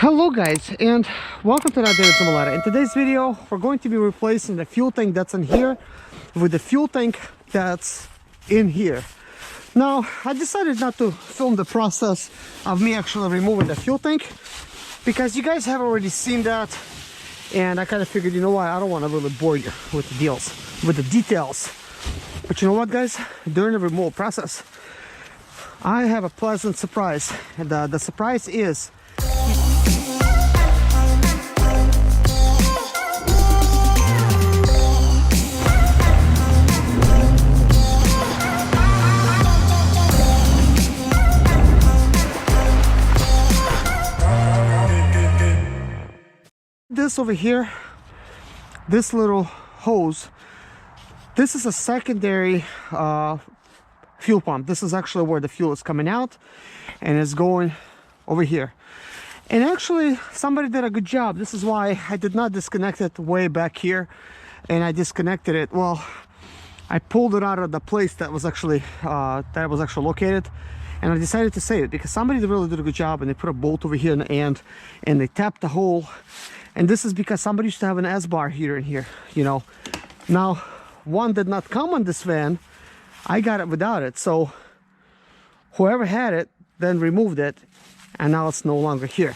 Hello guys, and welcome to another day with Zimaleta. In today's video we're going to be replacing the fuel tank that's in here with the fuel tank that's in here. Now I decided not to film the process of me actually removing the fuel tank because you guys have already seen that, and I kind of figured, you know what, I don't want to really bore you with the details. But you know what guys, during the removal process I have a pleasant surprise, and the surprise is this over here, this little hose. This is a secondary fuel pump. This is actually where the fuel is coming out and it's going over here. And actually somebody did a good job. This is why I did not disconnect it way back here, and I disconnected it, well, I pulled it out of the place that was actually located, and I decided to save it because somebody really did a good job, and they put a bolt over here in the end and they tapped the hole. And this is because somebody used to have an S-bar heater in here, you know. Now, one did not come on this van. I got it without it. So whoever had it then removed it, and now it's no longer here.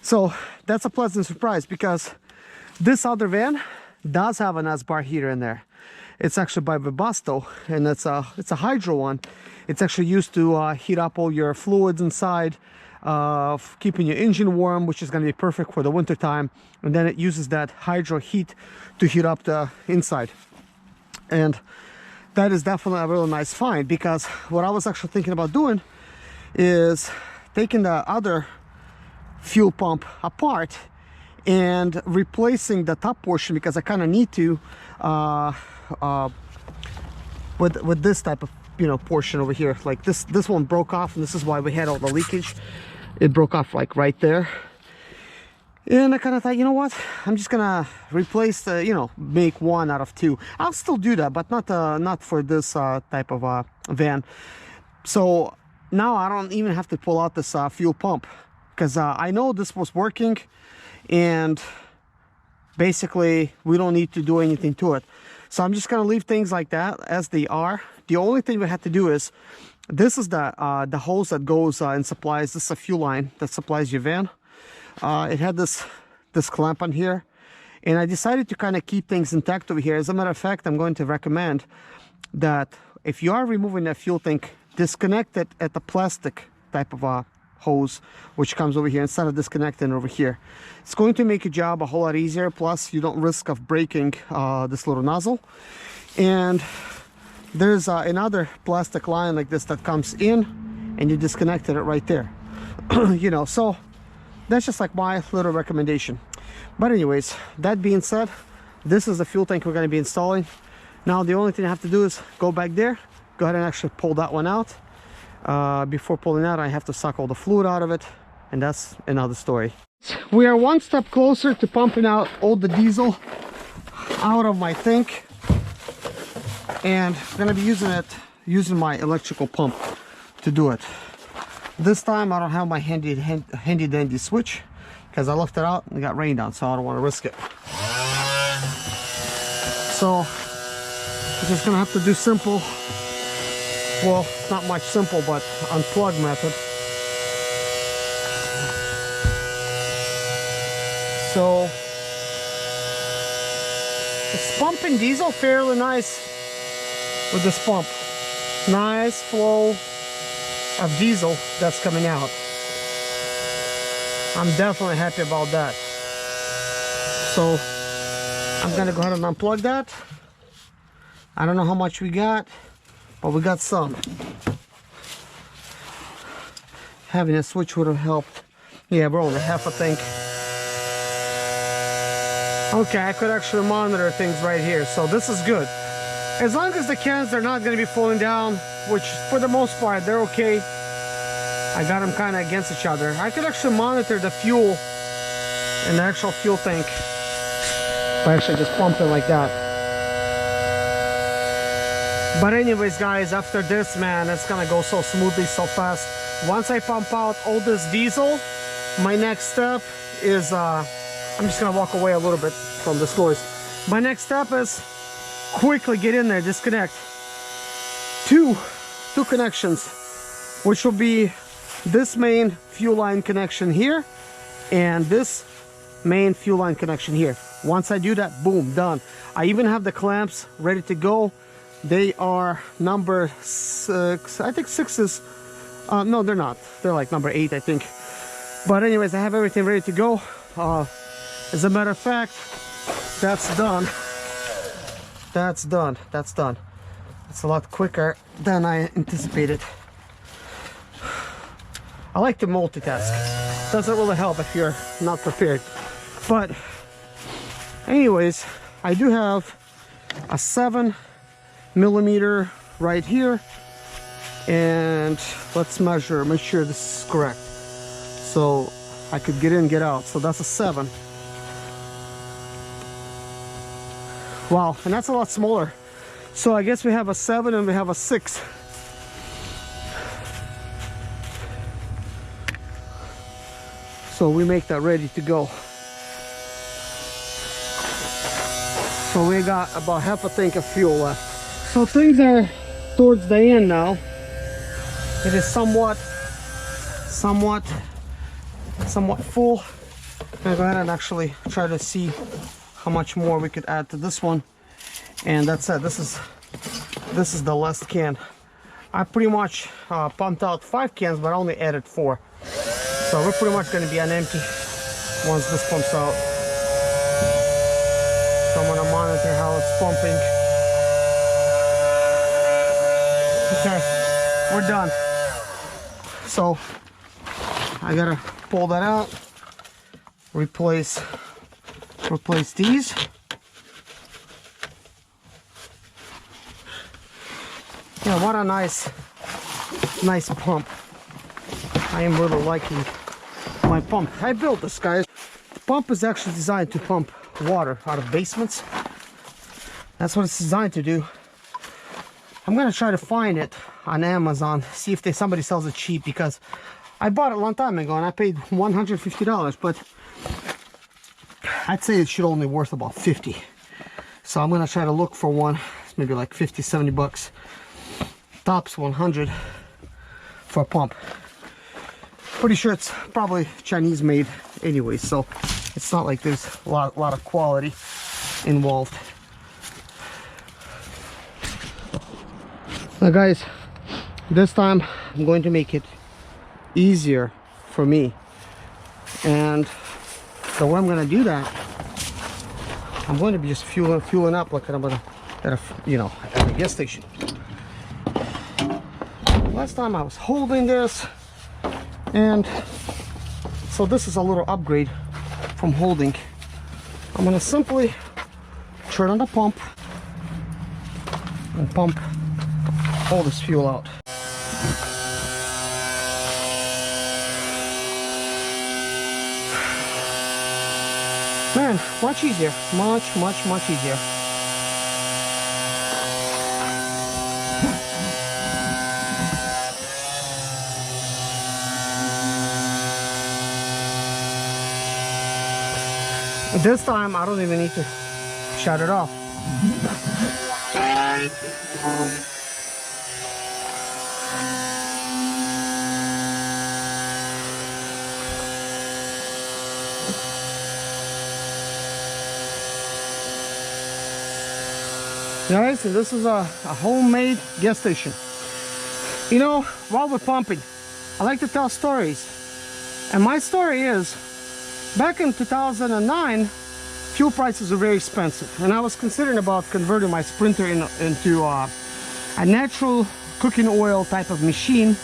So that's a pleasant surprise because this other van does have an S-bar heater in there. It's actually by Webasto, and it's a hydro one. It's actually used to heat up all your fluids inside, keeping your engine warm, which is going to be perfect for the winter time. And then it uses that hydro heat to heat up the inside, and that is definitely a really nice find, because what I was actually thinking about doing is taking the other fuel pump apart and replacing the top portion, because I kind of need to with this type of, you know, portion over here. Like this one broke off, and this is why we had all the leakage. It broke off like right there, and I kind of thought, you know what, I'm just gonna replace the, you know, make one out of two. I'll still do that, but not for this type of van. So now I don't even have to pull out this fuel pump, because I know this was working, and basically we don't need to do anything to it. So I'm just gonna leave things like that as they are. The only thing we have to do is, this is the hose that goes and supplies, this is a fuel line that supplies your van. It had this clamp on here, and I decided to kind of keep things intact over here. As a matter of fact, I'm going to recommend that if you are removing that fuel tank, disconnect it at the plastic type of hose which comes over here instead of disconnecting over here. It's going to make your job a whole lot easier, plus you don't risk of breaking this little nozzle. And there's another plastic line like this that comes in, and you disconnected it right there. You know, so that's just like my little recommendation. But anyways, that being said, this is the fuel tank we're going to be installing. Now the only thing I have to do is go back there, go ahead and actually pull that one out. Before pulling out, I have to suck all the fluid out of it, and that's another story. We are one step closer to pumping out all the diesel out of my tank, and I'm going to be using my electrical pump to do it. This time I don't have my handy dandy switch, because I left it out and it got rained on, so I don't want to risk it. So I'm just gonna have to do simple, well, not much simple, but unplug method. So it's pumping diesel fairly nice with this pump. Nice flow of diesel that's coming out. I'm definitely happy about that. So I'm gonna go ahead and unplug that. I don't know how much we got, but we got some. Having a switch would have helped. Yeah, we're only half a tank. Okay, I could actually monitor things right here, so this is good. As long as the cans are not going to be falling down, which for the most part they're okay. I got them kind of against each other. I could actually monitor the fuel in the actual fuel tank by actually just pumping like that. But anyways guys, after this, man, it's gonna go so smoothly, so fast. Once I pump out all this diesel, my next step is, I'm just gonna walk away a little bit from this noise. My next step is quickly get in there, disconnect two connections, which will be this main fuel line connection here and this main fuel line connection here. Once I do that, boom, done. I even have the clamps ready to go. They are number 6. I think 6 is no, they're not, they're like number 8, I think. But anyways, I have everything ready to go. As a matter of fact, that's done. That's done. It's a lot quicker than I anticipated. I like to multitask. Doesn't really help if you're not prepared. But anyways, I do have a 7mm right here. And let's measure, make sure this is correct. So I could get in, get out. So that's a 7. Wow, and that's a lot smaller. So I guess we have a 7 and we have a 6. So we make that ready to go. So we got about half a tank of fuel left. So things are towards the end now. It is somewhat full. I'm gonna go ahead and actually try to see how much more we could add to this one. And that's it. This is the last can. I pretty much pumped out 5 cans, but I only added 4. So we're pretty much going to be on empty once this pumps out. So I'm going to monitor how it's pumping. Okay, we're done. So I gotta pull that out, replace these. Yeah, what a nice pump. I am really liking my pump. I built this, guys. The pump is actually designed to pump water out of basements. That's what it's designed to do. I'm gonna try to find it on Amazon, see if somebody sells it cheap, because I bought it a long time ago and I paid $150, but I'd say it should only worth about 50. So I'm gonna try to look for one. It's maybe like 50, 70 bucks. Tops 100 for a pump. Pretty sure it's probably Chinese made anyway, so it's not like there's a lot of quality involved. Now guys, this time I'm going to make it easier for me, and the way I'm going to do that, I'm going to be just fueling up like I'm at a gas station. Last time I was holding this, and so this is a little upgrade from holding. I'm going to simply turn on the pump and pump all this fuel out. Man, much easier, much easier. This time I don't even need to shut it off. Guys, this is a homemade gas station. You know, while we're pumping, I like to tell stories. And my story is, back in 2009, fuel prices were very expensive. And I was considering about converting my Sprinter into a natural cooking oil type of machine.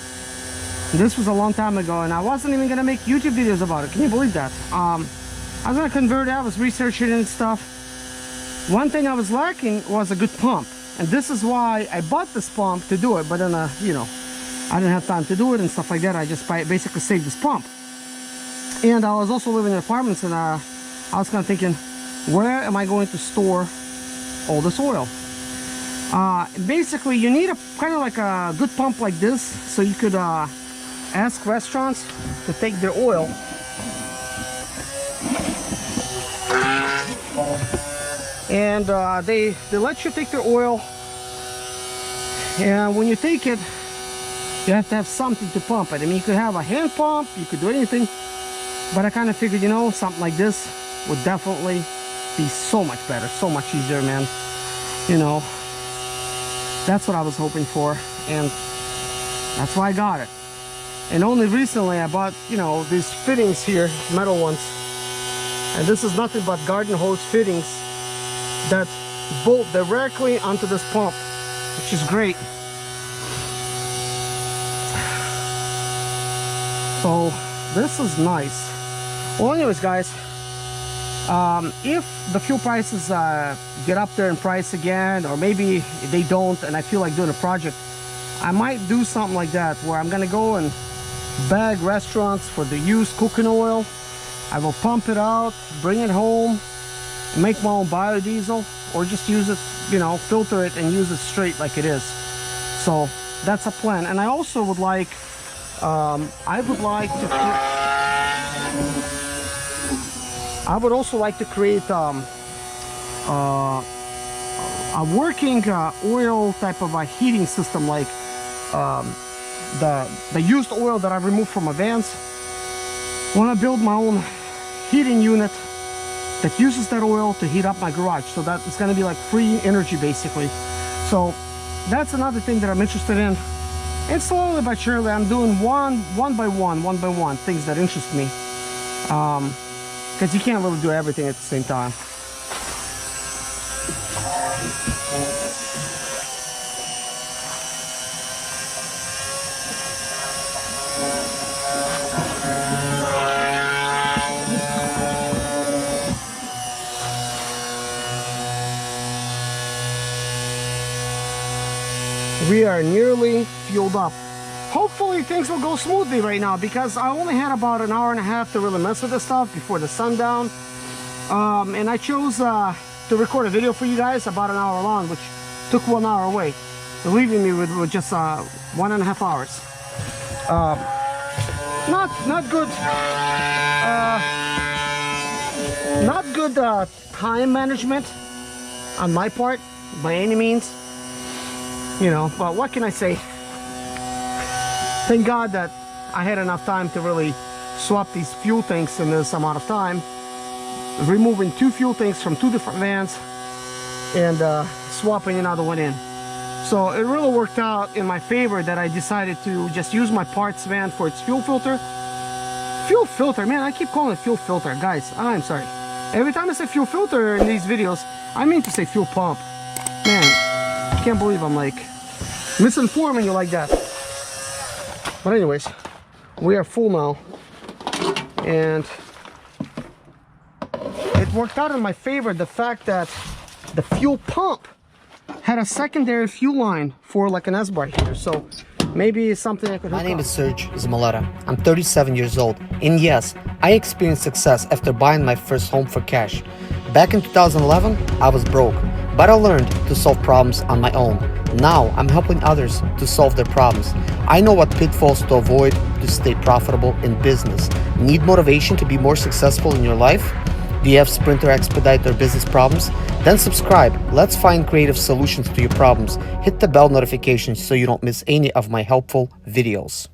This was a long time ago, and I wasn't even gonna make YouTube videos about it. Can you believe that? I was gonna convert it, I was researching and stuff. One thing I was lacking was a good pump, and this is why I bought this pump to do it. But then you know, I didn't have time to do it and stuff like that. I just basically saved this pump. And I was also living in apartments, and I was kind of thinking, where am I going to store all this oil? Basically you need a kind of like a good pump like this, so you could ask restaurants to take their oil and they let you take their oil, and when you take it, you have to have something to pump it. I mean, you could have a hand pump, you could do anything, but I kind of figured, you know, something like this would definitely be so much better, so much easier, man. You know, that's what I was hoping for, and that's why I got it. And only recently I bought, you know, these fittings here, metal ones, and this is nothing but garden hose fittings that bolt directly onto this pump, which is great. So this is nice. Well, anyways, guys, if the fuel prices get up there in price again, or maybe they don't and I feel like doing a project, I might do something like that where I'm gonna go and bag restaurants for the used cooking oil. I will pump it out, bring it home, make my own biodiesel, or just use it, you know, filter it and use it straight like it is. So that's a plan. And I also would like I would also like to create a working oil type of a heating system, like the used oil that I removed from my vans. I want to build my own heating unit that uses that oil to heat up my garage, so that it's going to be like free energy basically. So that's another thing that I'm interested in, and slowly but surely I'm doing one by one things that interest me, because you can't really do everything at the same time. We are nearly fueled up. Hopefully things will go smoothly right now, because I only had about an hour and a half to really mess with this stuff before the sundown. And I chose to record a video for you guys about an hour long, which took 1 hour away, leaving me with just 1.5 hours. Not good. Not good time management on my part by any means. You know, but what can I say? Thank God that I had enough time to really swap these fuel tanks in this amount of time, removing 2 fuel tanks from 2 different vans and swapping another one in. So it really worked out in my favor that I decided to just use my parts van for its fuel filter. Fuel filter, man, I keep calling it fuel filter. Guys, I'm sorry. Every time I say fuel filter in these videos, I mean to say fuel pump. Man, I can't believe I'm like misinforming you like that. But anyways, we are full now, and it worked out in my favor, the fact that the fuel pump had a secondary fuel line for like an S-bar heater, so maybe it's something I could hook up. My name is Serge Zimaleta. I'm 37 years old, and yes, I experienced success after buying my first home for cash. Back in 2011, I was broke, but I learned to solve problems on my own. Now I'm helping others to solve their problems. I know what pitfalls to avoid to stay profitable in business. Need motivation to be more successful in your life? Do you have Sprinter expedite or business problems? Then subscribe. Let's find creative solutions to your problems. Hit the bell notification so you don't miss any of my helpful videos.